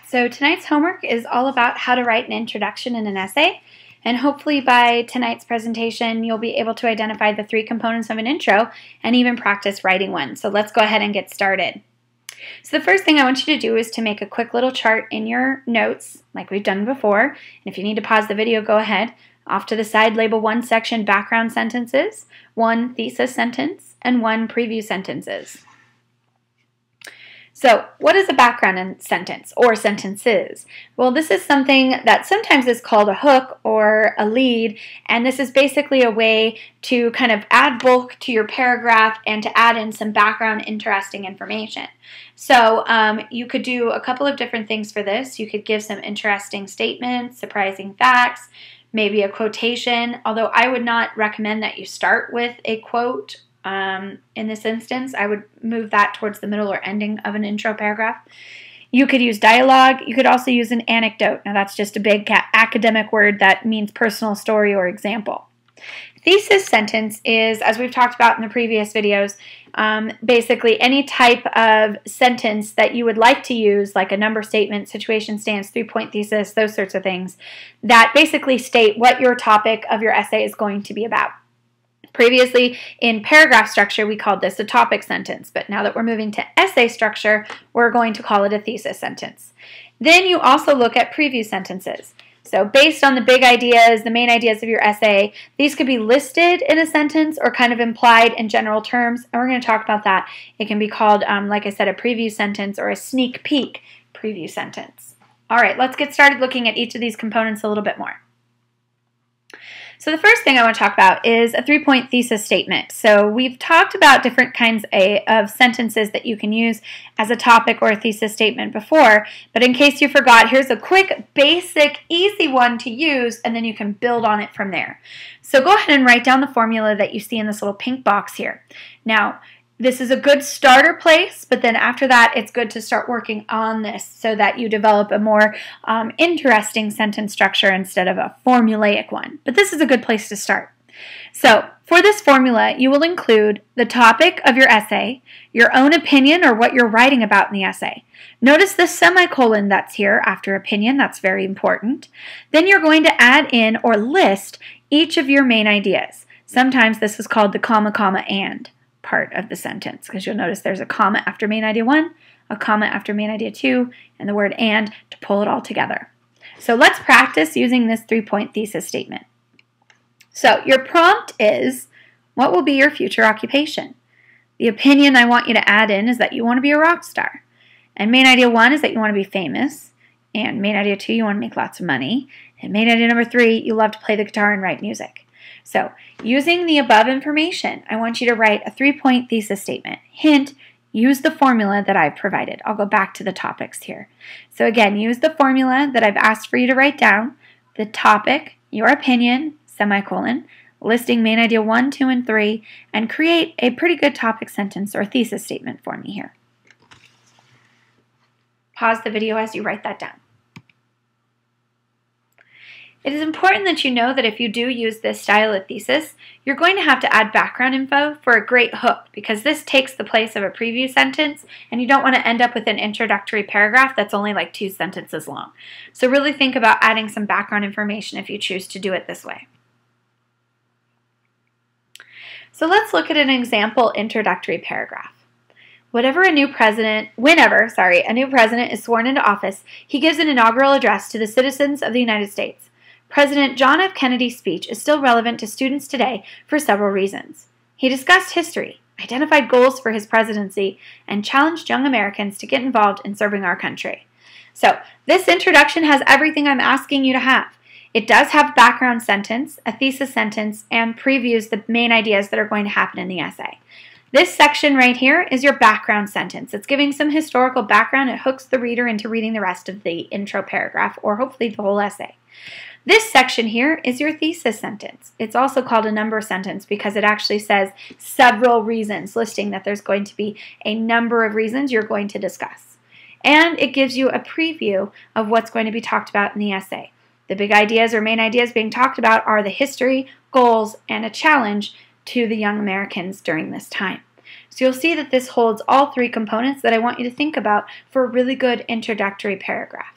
So tonight's homework is all about how to write an introduction in an essay, and hopefully by tonight's presentation you'll be able to identify the three components of an intro and even practice writing one. So let's go ahead and get started. So the first thing I want you to do is to make a quick little chart in your notes like we've done before, and if you need to pause the video, go ahead. Off to the side, label one section background sentences, one thesis sentence, and one preview sentences. So what is a background sentence or sentences? Well, this is something that sometimes is called a hook or a lead, and this is basically a way to kind of add bulk to your paragraph and to add in some background interesting information. So you could do a couple of different things for this. You could give some interesting statements, surprising facts, maybe a quotation, although I would not recommend that you start with a quote. In this instance, I would move that towards the middle or ending of an intro paragraph. You could use dialogue. You could also use an anecdote. Now that's just a big academic word that means personal story or example. Thesis sentence is, as we've talked about in the previous videos, basically any type of sentence that you would like to use, like a number statement, situation stance, 3-point thesis, those sorts of things, that basically state what your topic of your essay is going to be about. Previously, in paragraph structure, we called this a topic sentence, but now that we're moving to essay structure, we're going to call it a thesis sentence. Then you also look at preview sentences. So based on the big ideas, the main ideas of your essay, these could be listed in a sentence or kind of implied in general terms, and we're going to talk about that. It can be called, like I said, a preview sentence or a sneak peek preview sentence. All right, let's get started looking at each of these components a little bit more. So the first thing I want to talk about is a 3-point thesis statement. So we've talked about different kinds of sentences that you can use as a topic or a thesis statement before, but in case you forgot, here's a quick, basic, easy one to use, and then you can build on it from there. So go ahead and write down the formula that you see in this little pink box here. Now, this is a good starter place, but then after that, it's good to start working on this so that you develop a more interesting sentence structure instead of a formulaic one. But this is a good place to start. So for this formula, you will include the topic of your essay, your own opinion or what you're writing about in the essay. Notice the semicolon that's here after opinion. That's very important. Then you're going to add in or list each of your main ideas. Sometimes this is called the comma, comma, and part of the sentence, because you'll notice there's a comma after main idea 1, a comma after main idea 2, and the word and to pull it all together. So let's practice using this 3-point thesis statement. So your prompt is, what will be your future occupation? The opinion I want you to add in is that you want to be a rock star. And main idea 1 is that you want to be famous. And main idea 2, you want to make lots of money. And main idea number 3, you love to play the guitar and write music. So, using the above information, I want you to write a 3-point thesis statement. Hint, use the formula that I've provided. I'll go back to the topics here. So again, use the formula that I've asked for you to write down, the topic, your opinion, semicolon, listing main idea 1, 2, and 3, and create a pretty good topic sentence or thesis statement for me here. Pause the video as you write that down. It is important that you know that if you do use this style of thesis, you're going to have to add background info for a great hook, because this takes the place of a preview sentence and you don't want to end up with an introductory paragraph that's only like 2 sentences long. So really think about adding some background information if you choose to do it this way. So let's look at an example introductory paragraph. Whenever a new president is sworn into office, he gives an inaugural address to the citizens of the United States. President John F. Kennedy's speech is still relevant to students today for several reasons. He discussed history, identified goals for his presidency, and challenged young Americans to get involved in serving our country. So this introduction has everything I'm asking you to have. It does have background sentence, a thesis sentence, and previews the main ideas that are going to happen in the essay. This section right here is your background sentence. It's giving some historical background. It hooks the reader into reading the rest of the intro paragraph, or hopefully the whole essay. This section here is your thesis sentence. It's also called a number sentence because it actually says several reasons, listing that there's going to be a number of reasons you're going to discuss. And it gives you a preview of what's going to be talked about in the essay. The big ideas or main ideas being talked about are the history, goals, and a challenge to the young Americans during this time. So you'll see that this holds all three components that I want you to think about for a really good introductory paragraph.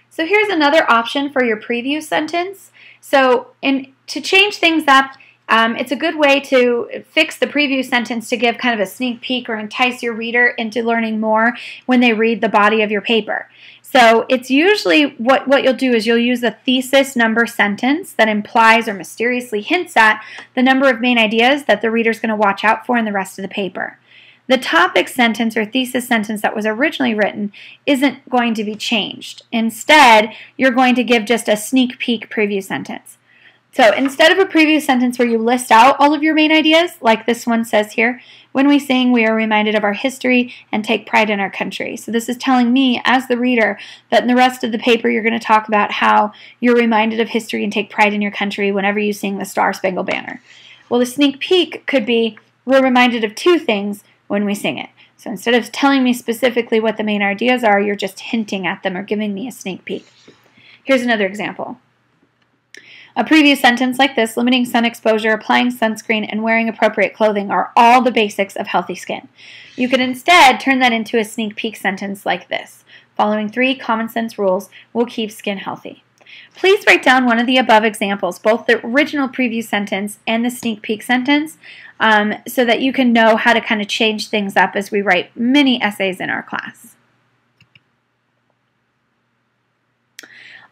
So here's another option for your preview sentence. So to change things up, it's a good way to fix the preview sentence to give kind of a sneak peek or entice your reader into learning more when they read the body of your paper. So it's usually what you'll do is you'll use a thesis number sentence that implies or mysteriously hints at the number of main ideas that the reader's going to watch out for in the rest of the paper. The topic sentence or thesis sentence that was originally written isn't going to be changed. Instead, you're going to give just a sneak peek preview sentence. So instead of a preview sentence where you list out all of your main ideas, like this one says here, when we sing, we are reminded of our history and take pride in our country. So this is telling me, as the reader, that in the rest of the paper you're going to talk about how you're reminded of history and take pride in your country whenever you sing the Star-Spangled Banner. Well, the sneak peek could be, we're reminded of two things when we sing it. So instead of telling me specifically what the main ideas are, you're just hinting at them or giving me a sneak peek. Here's another example. A previous sentence like this: limiting sun exposure, applying sunscreen, and wearing appropriate clothing are all the basics of healthy skin. You could instead turn that into a sneak peek sentence like this: following 3 common sense rules will keep skin healthy. Please write down one of the above examples, both the original preview sentence and the sneak peek sentence, so that you can know how to kind of change things up as we write many essays in our class.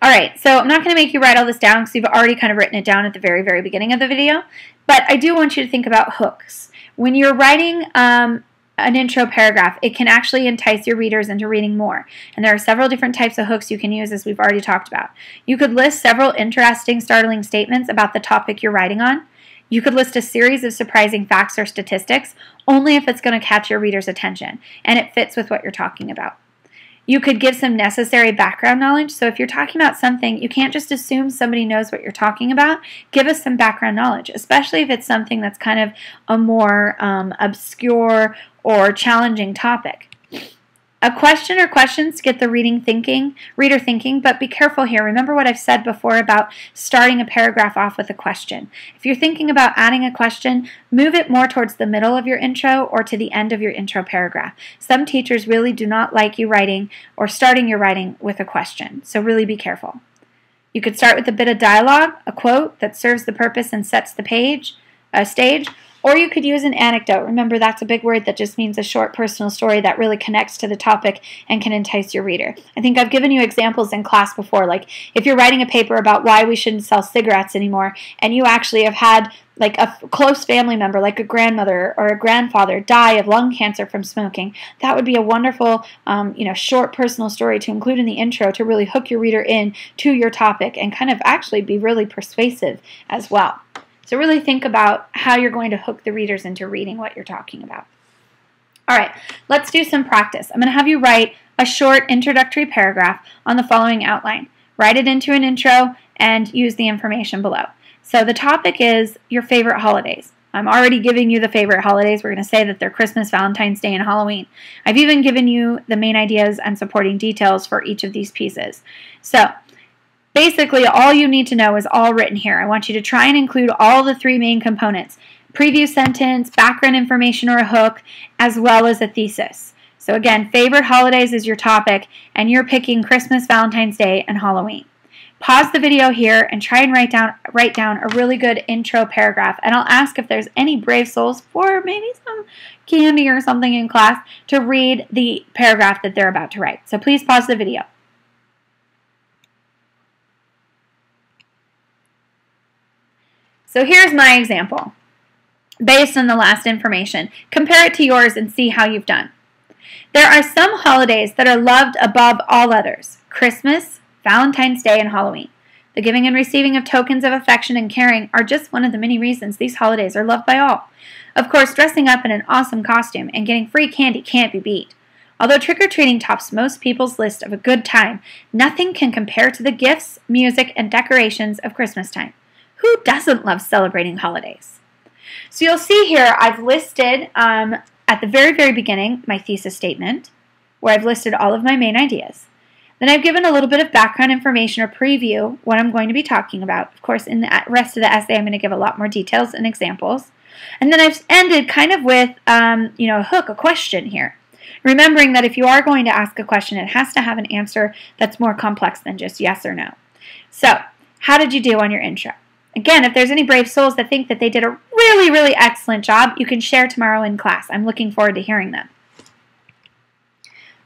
Alright, so I'm not going to make you write all this down because you've already kind of written it down at the very, very beginning of the video, but I do want you to think about hooks. When you're writing an intro paragraph, it can actually entice your readers into reading more. And there are several different types of hooks you can use, as we've already talked about. You could list several interesting, startling statements about the topic you're writing on. You could list a series of surprising facts or statistics, only if it's going to catch your reader's attention and it fits with what you're talking about. You could give some necessary background knowledge. So if you're talking about something, you can't just assume somebody knows what you're talking about. Give us some background knowledge, especially if it's something that's kind of a more obscure or challenging topic. A question or questions get the reader thinking, but be careful here. Remember what I've said before about starting a paragraph off with a question. If you're thinking about adding a question, move it more towards the middle of your intro or to the end of your intro paragraph. Some teachers really do not like you writing or starting your writing with a question, so really be careful. You could start with a bit of dialogue, a quote that serves the purpose and sets the stage, or you could use an anecdote. Remember, that's a big word that just means a short personal story that really connects to the topic and can entice your reader. I think I've given you examples in class before, like if you're writing a paper about why we shouldn't sell cigarettes anymore, and you actually have had like a close family member, like a grandmother or a grandfather, die of lung cancer from smoking, that would be a wonderful, short personal story to include in the intro to really hook your reader in to your topic and kind of actually be really persuasive as well. So really think about how you're going to hook the readers into reading what you're talking about. All right, let's do some practice. I'm going to have you write a short introductory paragraph on the following outline. Write it into an intro and use the information below. So the topic is your favorite holidays. I'm already giving you the favorite holidays. We're going to say that they're Christmas, Valentine's Day, and Halloween. I've even given you the main ideas and supporting details for each of these pieces. So basically, all you need to know is all written here. I want you to try and include all the 3 main components: preview sentence, background information or a hook, as well as a thesis. So again, favorite holidays is your topic, and you're picking Christmas, Valentine's Day, and Halloween. Pause the video here and try and write down a really good intro paragraph, and I'll ask if there's any brave souls for maybe some candy or something in class to read the paragraph that they're about to write. So please pause the video. So here's my example. Based on the last information, compare it to yours and see how you've done. There are some holidays that are loved above all others: Christmas, Valentine's Day, and Halloween. The giving and receiving of tokens of affection and caring are just one of the many reasons these holidays are loved by all. Of course, dressing up in an awesome costume and getting free candy can't be beat. Although trick-or-treating tops most people's list of a good time, nothing can compare to the gifts, music, and decorations of Christmas time. Who doesn't love celebrating holidays? So you'll see here I've listed at the very, very beginning my thesis statement, where I've listed all of my main ideas. Then I've given a little bit of background information or preview what I'm going to be talking about. Of course, in the rest of the essay, I'm going to give a lot more details and examples. And then I've ended kind of with, a hook, a question here. Remembering that if you are going to ask a question, it has to have an answer that's more complex than just yes or no. So, how did you do on your intro? Again, if there's any brave souls that think that they did a really, really excellent job, you can share tomorrow in class. I'm looking forward to hearing them.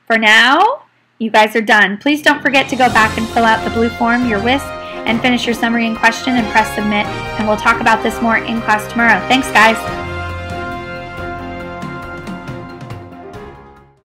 For now, you guys are done. Please don't forget to go back and fill out the blue form, your WISC, and finish your summary and question and press submit. And we'll talk about this more in class tomorrow. Thanks, guys.